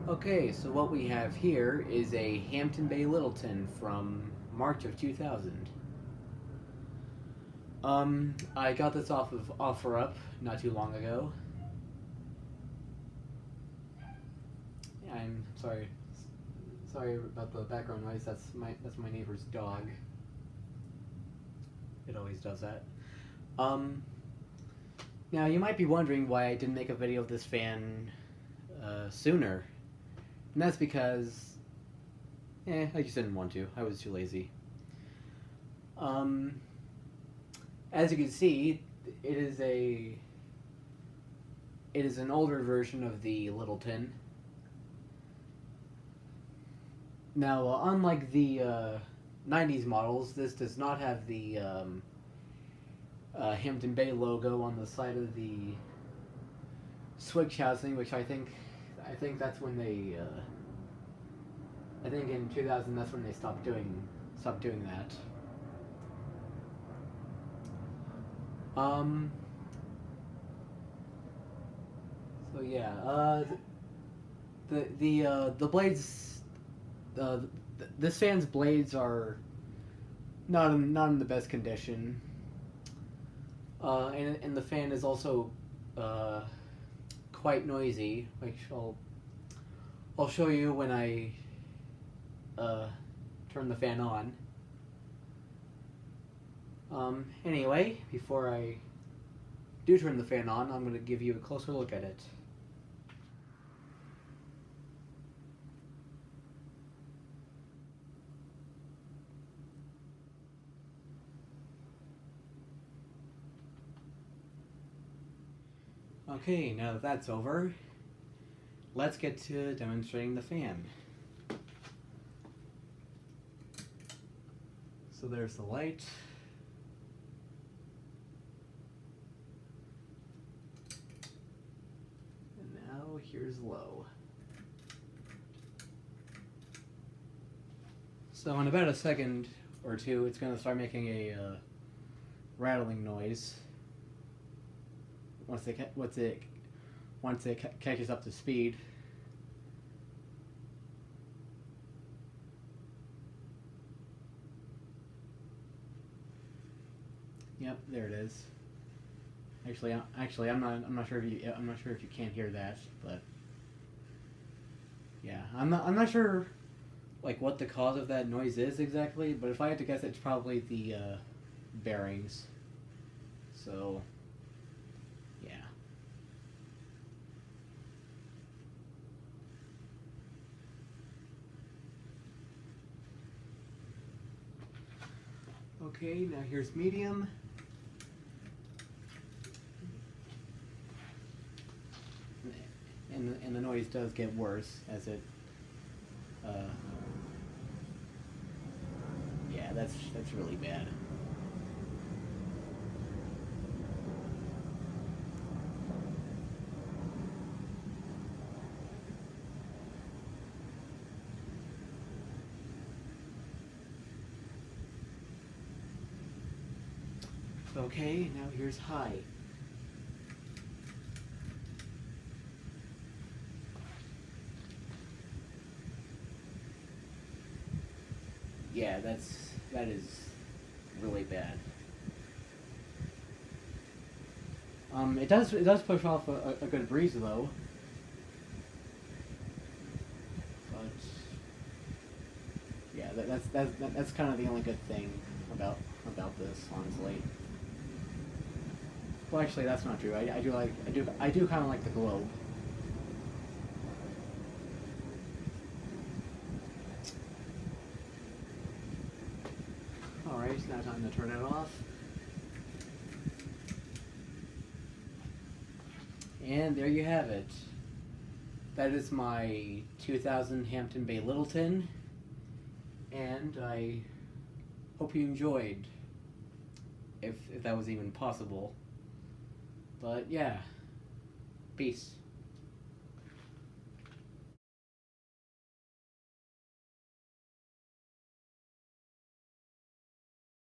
Okay, so what we have here is a Hampton Bay Littleton from March of 2000. I got this off of OfferUp not too long ago. I'm sorry. Sorry about the background noise. That's my neighbor's dog. It always does that. Um, Now you might be wondering why I didn't make a video of this fan sooner, and that's because, I just didn't want to. I was too lazy. Um, as you can see, it is a it is an older version of the Littleton. Now, unlike the 90s models, this does not have the Hampton Bay logo on the side of the switch housing, which I think that's when they I think in 2000 that's when they stopped doing that. Um. So yeah. The blades. This fan's blades are not in the best condition. And the fan is also uh, quite noisy, which I'll show you when I turn the fan on. Anyway, before I do turn the fan on, I'm going to give you a closer look at it. Okay, now that that's over, let's get to demonstrating the fan. So there's the light. And now here's low. So in about a second or two, it's going to start making a rattling noise. Once it catches up to speed. Yep, there it is. Actually, I'm not sure if you can't hear that, but yeah, I'm not sure like what the cause of that noise is exactly, but if I had to guess, it's probably the bearings. So yeah. Okay, now here's medium. And the noise does get worse as it yeah, that's really bad. Okay, now here's high. Yeah, that is really bad. It does push off a good breeze though, but yeah, that's kind of the only good thing about this, honestly. Well, actually, that's not true. I do kind of like the globe. All right, now time to turn it off. And there you have it. That is my 2000 Hampton Bay Littleton, and I hope you enjoyed, if that was even possible. But yeah, peace.